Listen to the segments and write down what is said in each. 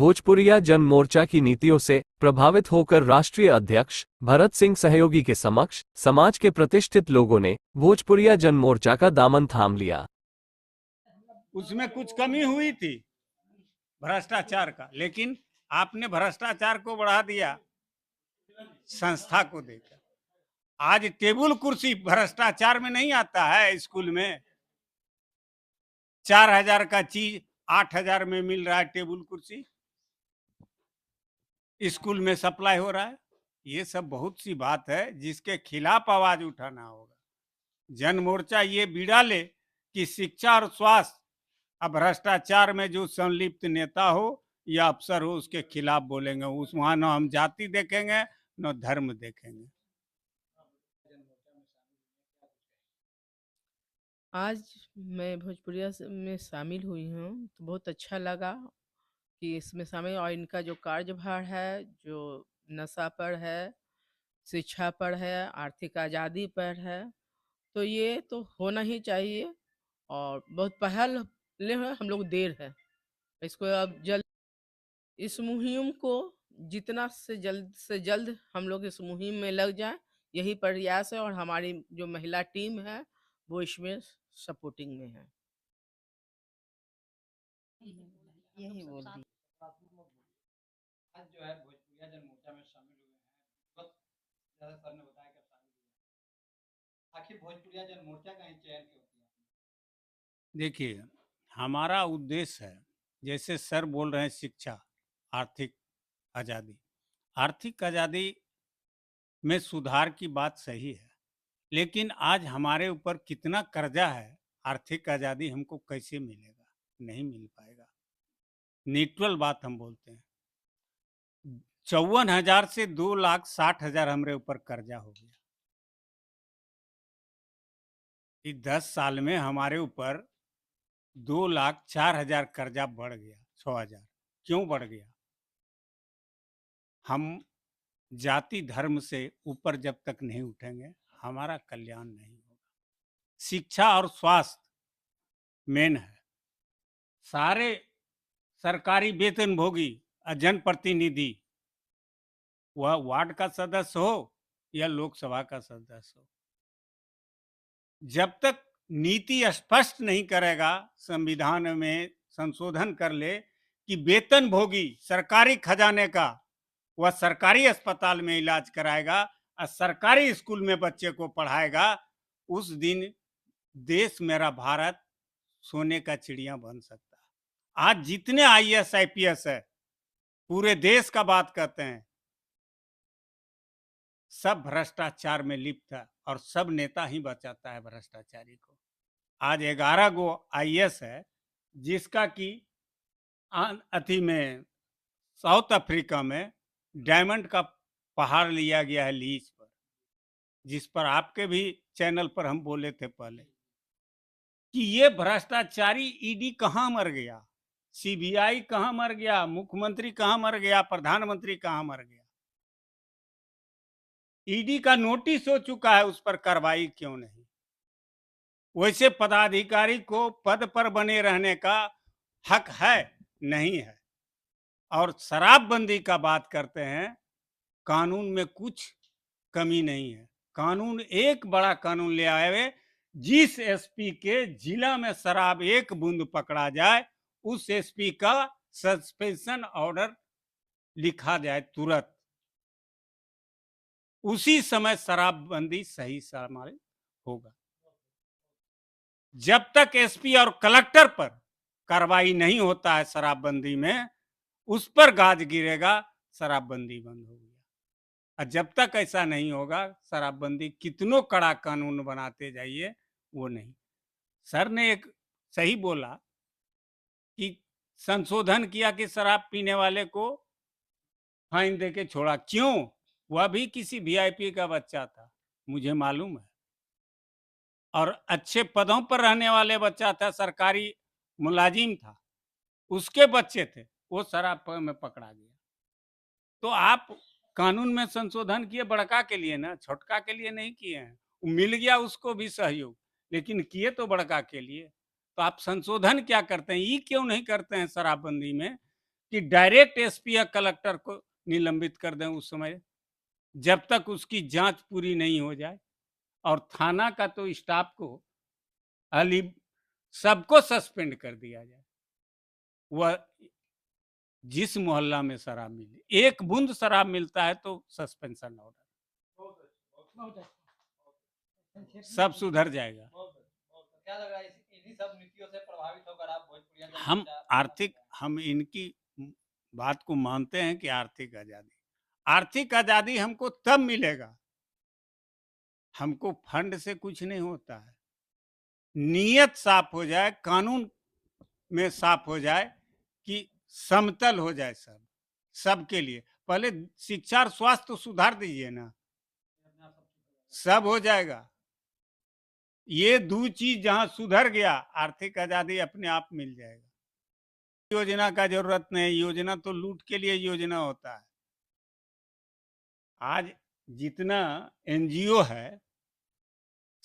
भोजपुरिया जन मोर्चा की नीतियों से प्रभावित होकर राष्ट्रीय अध्यक्ष भरत सिंह सहयोगी के समक्ष समाज के प्रतिष्ठित लोगों ने भोजपुरिया जन मोर्चा का दामन थाम लिया। उसमें कुछ कमी हुई थी भ्रष्टाचार का, लेकिन आपने भ्रष्टाचार को बढ़ा दिया संस्था को देकर। आज टेबल कुर्सी भ्रष्टाचार में नहीं आता है। स्कूल में 4,000 का चीज 8,000 में मिल रहा है। टेबल कुर्सी स्कूल में सप्लाई हो रहा है। ये सब बहुत सी बात है जिसके खिलाफ आवाज उठाना होगा। जन मोर्चा ये बीड़ा ले कि शिक्षा और स्वास्थ्य अब भ्रष्टाचार में जो संलिप्त नेता हो या अफसर हो उसके खिलाफ बोलेंगे। उस वहां न हम जाति देखेंगे न धर्म देखेंगे। आज मैं भोजपुरिया में शामिल हुई हूँ तो बहुत अच्छा लगा कि इसमें शामिल, और इनका जो कार्यभार है, जो नशा पर है, शिक्षा पर है, आर्थिक आज़ादी पर है, तो ये तो होना ही चाहिए। और बहुत पहल ले हम लोग देर है इसको। अब जल्द इस मुहिम को जितना से जल्द हम लोग इस मुहिम में लग जाएं, यही प्रयास है। और हमारी जो महिला टीम है वो इसमें सपोर्टिंग में है। यही बोल दी। आज जो है भोजपुरिया जन मोर्चा में शामिल हुए हैं, बहुत ज़्यादा सर ने बताया कि शामिल हुए। आखिर भोजपुरिया जन मोर्चा का ही चयन क्यों किया? देखिए, हमारा उद्देश्य है, जैसे सर बोल रहे हैं, शिक्षा, आर्थिक आज़ादी। आर्थिक आज़ादी में सुधार की बात सही है, लेकिन आज हमारे ऊपर कितना कर्जा है। आर्थिक आज़ादी हमको कैसे मिलेगा? नहीं मिल पाएगा। न्यूट्रल बात हम बोलते हैं। 54,000 से 2,60,000 हमारे ऊपर कर्जा हो गया। 10 साल में हमारे ऊपर 2,04,000 कर्जा बढ़ गया। 6,000 क्यों बढ़ गया? हम जाति धर्म से ऊपर जब तक नहीं उठेंगे हमारा कल्याण नहीं होगा। शिक्षा और स्वास्थ्य मेन है। सारे सरकारी वेतनभोगी जनप्रतिनिधि, वह वार्ड का सदस्य हो या लोकसभा का सदस्य हो, जब तक नीति स्पष्ट नहीं करेगा, संविधान में संशोधन कर ले कि वेतनभोगी सरकारी खजाने का वह सरकारी अस्पताल में इलाज कराएगा और सरकारी स्कूल में बच्चे को पढ़ाएगा, उस दिन देश मेरा भारत सोने का चिड़िया बन सकता है। आज जितने आईएएस आईपीएस है पूरे देश का बात करते हैं, सब भ्रष्टाचार में लिप्त है और सब नेता ही बचाता है भ्रष्टाचारी को। आज 11 गो आईएएस है जिसका कि अथी में साउथ अफ्रीका में डायमंड का पहाड़ लिया गया है लीज पर, जिस पर आपके भी चैनल पर हम बोले थे पहले कि ये भ्रष्टाचारी ईडी कहाँ मर गया, सीबीआई कहाँ मर गया, मुख्यमंत्री कहाँ मर गया, प्रधानमंत्री कहाँ मर गया। ईडी का नोटिस हो चुका है, उस पर कार्रवाई क्यों नहीं? वैसे पदाधिकारी को पद पर बने रहने का हक है? नहीं है। और शराबबंदी का बात करते हैं, कानून में कुछ कमी नहीं है। कानून एक बड़ा कानून ले आए हुए, जिस एसपी के जिला में शराब एक बूंद पकड़ा जाए उस एसपी का सस्पेंशन ऑर्डर लिखा जाए तुरंत, उसी समय शराबबंदी सही समाप्त होगा। जब तक एसपी और कलेक्टर पर कार्रवाई नहीं होता है शराबबंदी में, उस पर गाज गिरेगा, शराबबंदी बंद हो गया। और जब तक ऐसा नहीं होगा, शराबबंदी कितनों कड़ा कानून बनाते जाइए वो नहीं। सर ने एक सही बोला कि संशोधन किया कि शराब पीने वाले को फाइन दे के छोड़ा। क्यों? वह भी किसी वीआईपी का बच्चा था, मुझे मालूम है, और अच्छे पदों पर रहने वाले बच्चा था, सरकारी मुलाजिम था, उसके बच्चे थे, वो शराब में पकड़ा गया। तो आप कानून में संशोधन किए बड़का के लिए ना, छोटका के लिए नहीं किए हैं। मिल गया उसको भी सहयोग, लेकिन किए तो बड़का के लिए। तो आप संशोधन क्या करते हैं? ये क्यों नहीं करते हैं शराबबंदी में कि डायरेक्ट एसपी या कलेक्टर को निलंबित कर दें उस समय, जब तक उसकी जांच पूरी नहीं हो जाए। और थाना का तो स्टाफ को अली सबको सस्पेंड कर दिया जाए। वह जिस मोहल्ला में शराब मिले, एक बूंद शराब मिलता है तो सस्पेंशन ऑर्डर, बहुत अच्छा। सब सुधर जाएगा। क्या लग रहा है इन्हीं सब नीतियों से प्रभावित होकर आप भोजपुरिया हम हम इनकी बात को मानते हैं कि आर्थिक आजादी हमको तब मिलेगा, हमको फंड से कुछ नहीं होता है, नीयत साफ हो जाए, कानून में साफ हो जाए कि समतल हो जाए सबके लिए। पहले शिक्षा और स्वास्थ्य तो सुधार दीजिए ना, सब हो जाएगा। ये दो चीज जहां सुधर गया, आर्थिक आजादी अपने आप मिल जाएगा। योजना का जरूरत नहीं, योजना तो लूट के लिए योजना होता है। आज जितना एनजीओ है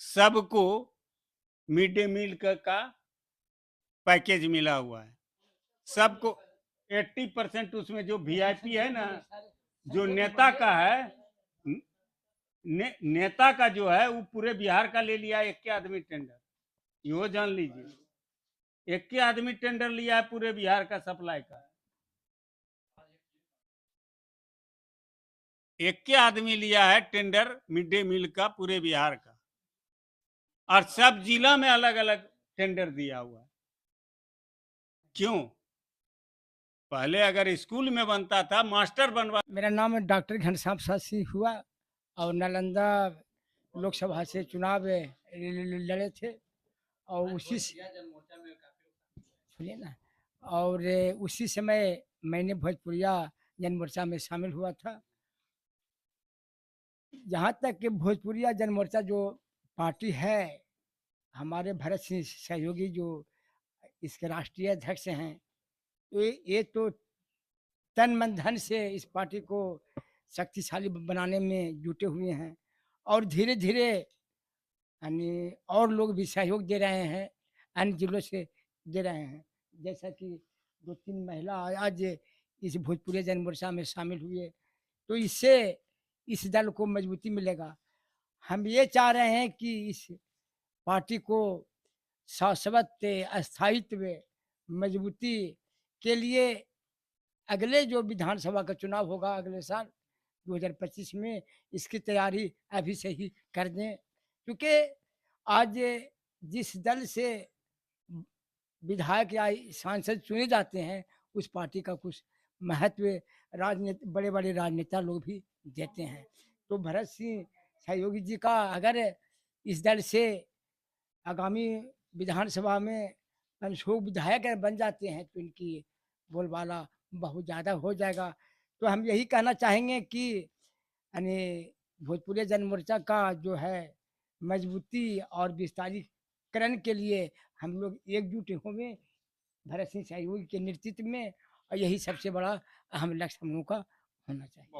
सबको मिड डे मील का पैकेज मिला हुआ है, सबको 80% उसमें जो वीआईपी है ना, जो नेता का है, नेता का जो है वो पूरे बिहार का ले लिया एक के आदमी टेंडर, यो जान लीजिए, एक के आदमी टेंडर लिया है पूरे बिहार का सप्लाई का, एक के आदमी लिया है टेंडर मिड डे मील का पूरे बिहार का, और सब जिला में अलग अलग टेंडर दिया हुआ है। क्यों? पहले अगर स्कूल में बनता था, मास्टर बनवा। मेरा नाम डॉक्टर घनश्याम प्रसाद सिंह हुआ और नालंदा लोकसभा से चुनाव लड़े थे और उसी सुनिए ना, और उसी समय मैंने भोजपुरिया जन मोर्चा में शामिल हुआ था। जहाँ तक कि भोजपुरिया जन मोर्चा जो पार्टी है, हमारे भरत सिंह सहयोगी जो इसके राष्ट्रीय अध्यक्ष हैं, ये तो तन मन धन से इस पार्टी को शक्तिशाली बनाने में जुटे हुए हैं और धीरे धीरे यानी और लोग भी सहयोग दे रहे हैं, अन्य जिलों से दे रहे हैं। जैसा कि 2-3 महिला आज इस भोजपुरी जन मोर्चा में शामिल हुए, तो इससे इस दल को मजबूती मिलेगा। हम ये चाह रहे हैं कि इस पार्टी को शाश्वत स्थायित्व मजबूती के लिए अगले जो विधानसभा का चुनाव होगा अगले साल 2025 में, इसकी तैयारी अभी से ही कर दें, क्योंकि आज जिस दल से विधायक या सांसद चुने जाते हैं उस पार्टी का कुछ महत्व राजनीति बड़े बड़े राजनेता लोग भी देते हैं। तो भरत सिंह सहयोगी जी का अगर इस दल से आगामी विधानसभा में अनशोक विधायक बन जाते हैं तो इनकी बोलबाला बहुत ज़्यादा हो जाएगा। तो हम यही कहना चाहेंगे कि यानी भोजपुरी जन मोर्चा का जो है मजबूती और विस्तारीकरण के लिए हम लोग एकजुट होंगे भरत सिंह सहयोगी के नेतृत्व में, और यही सबसे बड़ा अहम लक्ष्य हम लोगों का होना चाहिए।